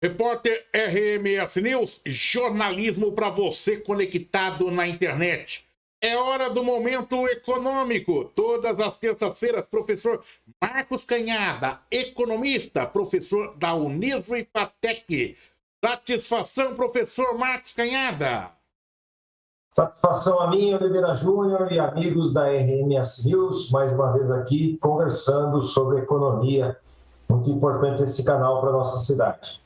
Repórter RMS News, jornalismo para você conectado na internet. É hora do Momento Econômico. Todas as terças-feiras, professor Marcos Canhada, economista, professor da Uniso e Fatec. Satisfação, professor Marcos Canhada. Satisfação a mim, Oliveira Júnior, e amigos da RMS News, mais uma vez aqui conversando sobre economia. Muito importante esse canal para a nossa cidade.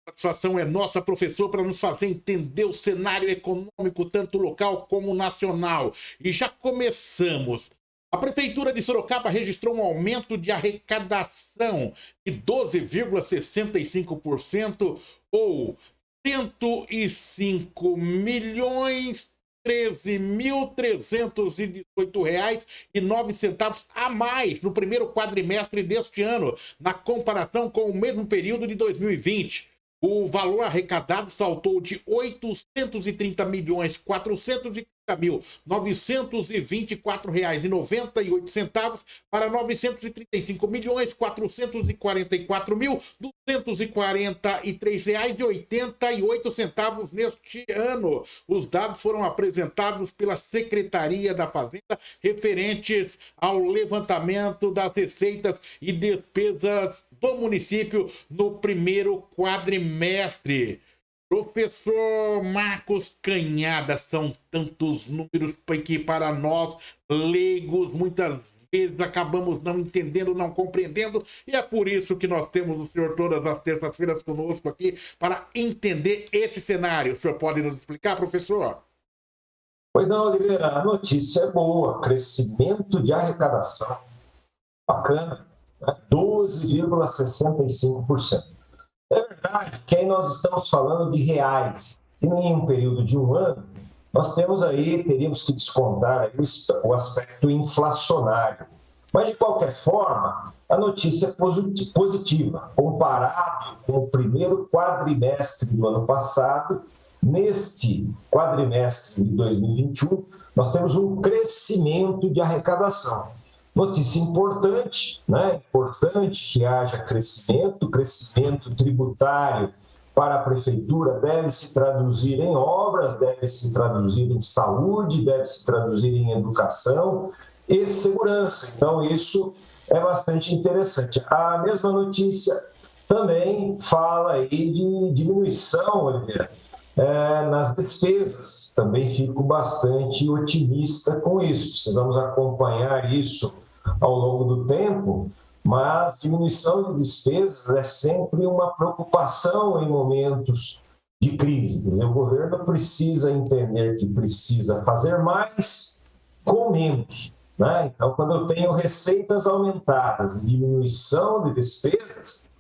A satisfação é nossa, professor, para nos fazer entender o cenário econômico, tanto local como nacional. E já começamos. A Prefeitura de Sorocaba registrou um aumento de arrecadação de 12,65%, ou 105 milhões 13.318 reais e 9 centavos a mais no primeiro quadrimestre deste ano, na comparação com o mesmo período de 2020. O valor arrecadado saltou de 830 milhões 430.924 reais e 98 centavos para 935 milhões 444.243 reais e 88 centavos neste ano. Os dados foram apresentados pela Secretaria da Fazenda referentes ao levantamento das receitas e despesas do município no primeiro quadrimestre. Professor Marcos Canhada, são tantos números que para nós, leigos, muitas vezes acabamos não entendendo, não compreendendo, e é por isso que nós temos o senhor todas as terças-feiras conosco aqui para entender esse cenário. O senhor pode nos explicar, professor? Pois não, Oliveira, a notícia é boa, crescimento de arrecadação, bacana, né? 12,65%. É verdade que aí nós estamos falando de reais. E em um período de um ano, nós teríamos que descontar aí o aspecto inflacionário. Mas, de qualquer forma, a notícia é positiva. Comparado com o primeiro quadrimestre do ano passado, neste quadrimestre de 2021, nós temos um crescimento de arrecadação. Notícia importante, né? Importante que haja crescimento tributário para a prefeitura deve se traduzir em obras, deve se traduzir em saúde, deve se traduzir em educação e segurança. Então, isso é bastante interessante. A mesma notícia também fala aí de diminuição, Oliveira, nas despesas. Também fico bastante otimista com isso. Precisamos acompanhar isso ao longo do tempo, mas diminuição de despesas é sempre uma preocupação em momentos de crise. Quer dizer, o governo precisa entender que precisa fazer mais com menos, né? Então, quando eu tenho receitas aumentadas e diminuição de despesas,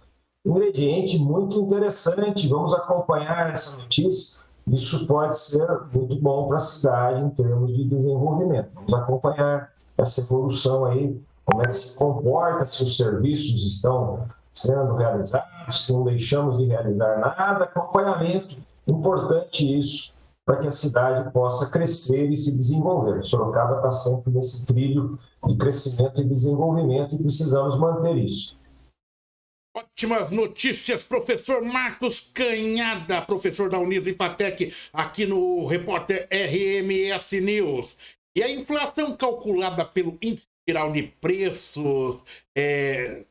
ingrediente muito interessante. Vamos acompanhar essa notícia. Isso pode ser muito bom para a cidade em termos de desenvolvimento. Vamos acompanhar essa evolução aí, como é que se comporta, se os serviços estão sendo realizados, se não deixamos de realizar nada. Acompanhamento, importante isso, para que a cidade possa crescer e se desenvolver. Sorocaba está sempre nesse trilho de crescimento e desenvolvimento e precisamos manter isso. Ótimas notícias, professor Marcos Canhada, professor da Uniso e Fatec, aqui no Repórter RMS News. E a inflação calculada pelo Índice Geral de Preços 10,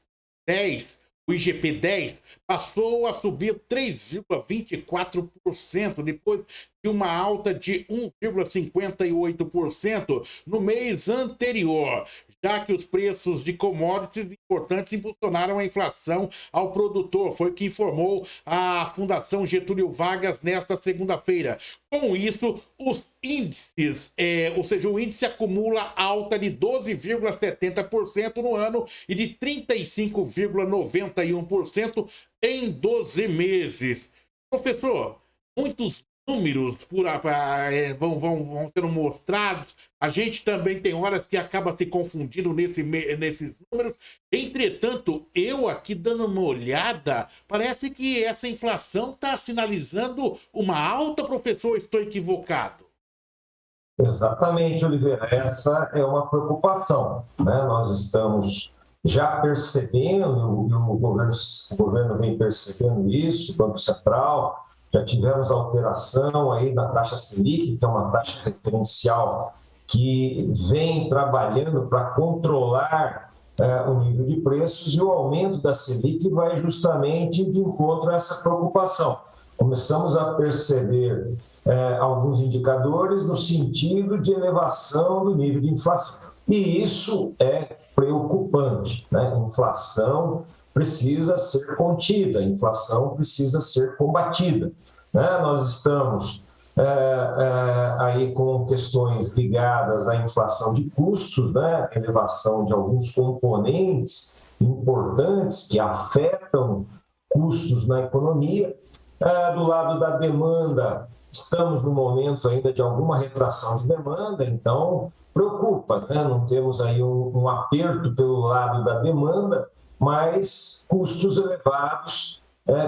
o IGP-10, passou a subir 3,24%, depois de uma alta de 1,58% no mês anterior, já que os preços de commodities importantes impulsionaram a inflação ao produtor. Foi o que informou a Fundação Getúlio Vargas nesta segunda-feira. Com isso, os índices, ou seja, o índice acumula alta de 12,70% no ano e de 35,91% em 12 meses. Professor, muitos números vão sendo mostrados. A gente também tem horas que acaba se confundindo nesses números. Entretanto, eu aqui dando uma olhada, parece que essa inflação está sinalizando uma alta, professor. Estou equivocado? Exatamente, Oliveira. Essa é uma preocupação, né? Nós estamos já percebendo, e o governo vem percebendo isso, o Banco Central, já tivemos alteração aí da taxa Selic, que é uma taxa referencial que vem trabalhando para controlar o nível de preços, e o aumento da Selic vai justamente de encontro a essa preocupação. Começamos a perceber alguns indicadores no sentido de elevação do nível de inflação. E isso é preocupante, né? A inflação precisa ser contida, a inflação precisa ser combatida, né? Nós estamos aí com questões ligadas à inflação de custos, né? Elevação de alguns componentes importantes que afetam custos na economia. Do lado da demanda, estamos no momento ainda de alguma retração de demanda, então preocupa, né? Não temos aí um aperto pelo lado da demanda, mas custos elevados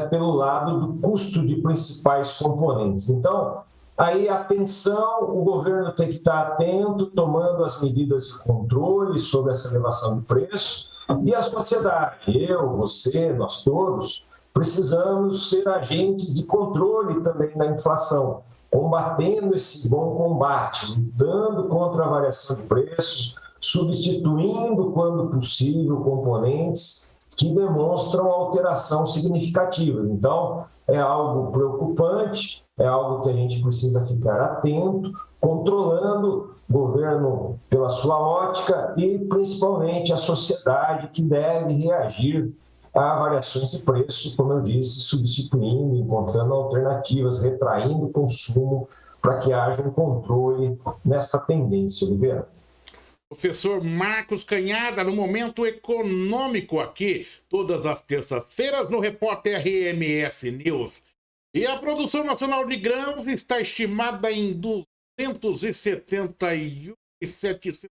pelo lado do custo de principais componentes. Então, aí atenção, o governo tem que estar atento, tomando as medidas de controle sobre essa elevação de preço, e a sociedade, eu, você, nós todos, precisamos ser agentes de controle também da inflação, combatendo esse bom combate, lutando contra a variação de preços, substituindo, quando possível, componentes que demonstram alteração significativa. Então, é algo preocupante, é algo que a gente precisa ficar atento, controlando o governo pela sua ótica e, principalmente, a sociedade, que deve reagir a variações de preço, como eu disse, substituindo, encontrando alternativas, retraindo o consumo para que haja um controle nessa tendência, Oliveira. Professor Marcos Canhada, no Momento Econômico aqui, todas as terças-feiras no Repórter RMS News. E a produção nacional de grãos está estimada em 271,7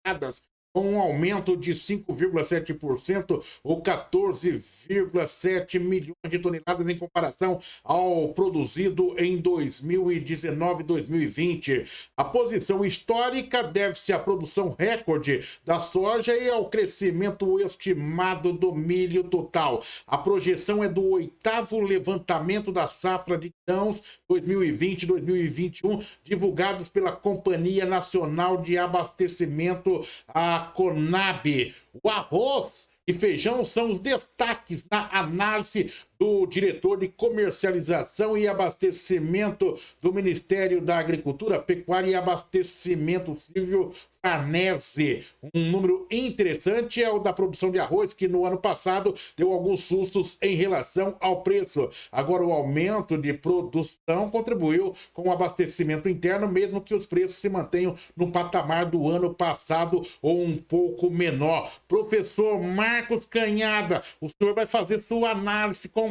toneladas, com um aumento de 5,7% ou 14,7 milhões de toneladas em comparação ao produzido em 2019 e 2020. A posição histórica deve-se à produção recorde da soja e ao crescimento estimado do milho total. A projeção é do 8º levantamento da safra de grãos 2020-2021, divulgados pela Companhia Nacional de Abastecimento, a CONAB. O arroz e feijão são os destaques na análise do diretor de comercialização e abastecimento do Ministério da Agricultura, Pecuária e Abastecimento, Silvio Farnese. Um número interessante é o da produção de arroz, que no ano passado deu alguns sustos em relação ao preço. Agora, o aumento de produção contribuiu com o abastecimento interno, mesmo que os preços se mantenham no patamar do ano passado ou um pouco menor. Professor Marcos Canhada, o senhor vai fazer sua análise completa,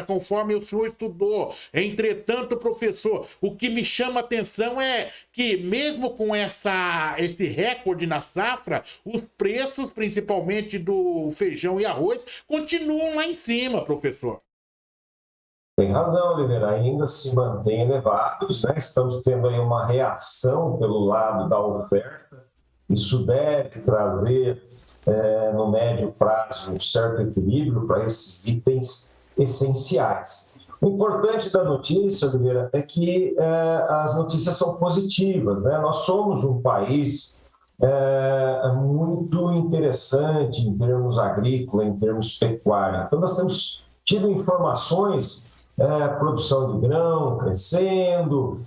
conforme o senhor estudou. Entretanto, professor, o que me chama a atenção é que, mesmo com esse recorde na safra, os preços, principalmente do feijão e arroz, continuam lá em cima, professor. Tem razão, Oliveira, ainda se mantém elevados, né? Estamos tendo aí uma reação pelo lado da oferta. Isso deve trazer, no médio prazo, um certo equilíbrio para esses itens essenciais. O importante da notícia, Oliveira, é que as notícias são positivas, né? Nós somos um país muito interessante em termos agrícolas, em termos pecuários. Então, nós temos tido informações, produção de grão crescendo,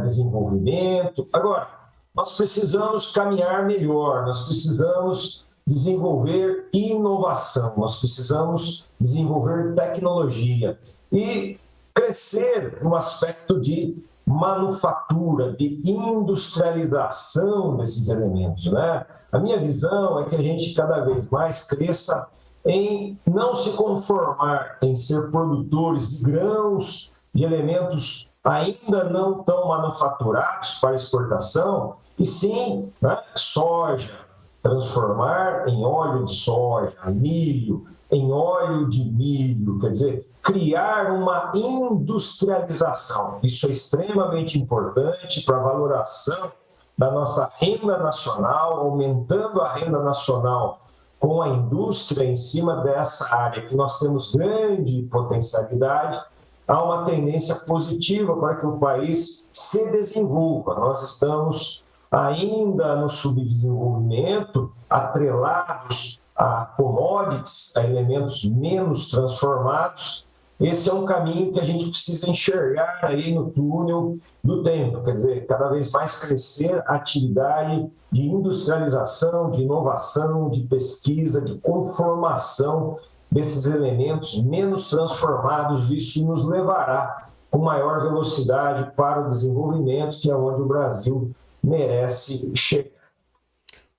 desenvolvimento. Agora, nós precisamos caminhar melhor, nós precisamos desenvolver inovação, nós precisamos desenvolver tecnologia e crescer no aspecto de manufatura, de industrialização desses elementos, né? A minha visão é que a gente cada vez mais cresça em não se conformar em ser produtores de grãos, de elementos ainda não tão manufaturados para exportação, e sim, né, soja, transformar em óleo de soja, milho, em óleo de milho, quer dizer, criar uma industrialização. Isso é extremamente importante para a valoração da nossa renda nacional, aumentando a renda nacional com a indústria em cima dessa área que nós temos grande potencialidade, há uma tendência positiva para que o país se desenvolva. Nós estamos ainda no subdesenvolvimento, atrelados a commodities, a elementos menos transformados. Esse é um caminho que a gente precisa enxergar aí no túnel do tempo, quer dizer, cada vez mais crescer a atividade de industrialização, de inovação, de pesquisa, de conformação desses elementos menos transformados. Isso nos levará com maior velocidade para o desenvolvimento, que é onde o Brasil merece chegar.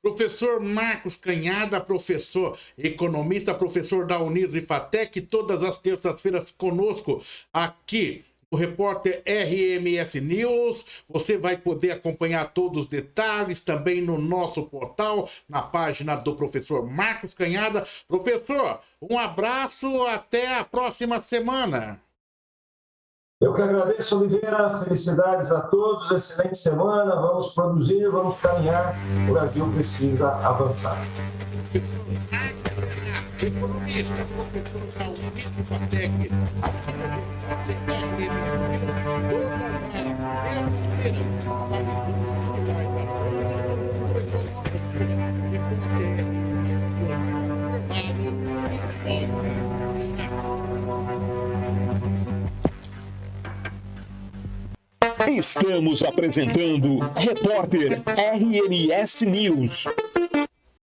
Professor Marcos Canhada, professor economista, professor da Unidos e FATEC, todas as terças-feiras conosco aqui no Repórter RMS News. Você vai poder acompanhar todos os detalhes também no nosso portal, na página do professor Marcos Canhada. Professor, um abraço, até a próxima semana. Eu que agradeço, Oliveira. Felicidades a todos, excelente semana. Vamos produzir, vamos caminhar. O Brasil precisa avançar. Economista, professor da Unidos Estamos apresentando Repórter RMS News.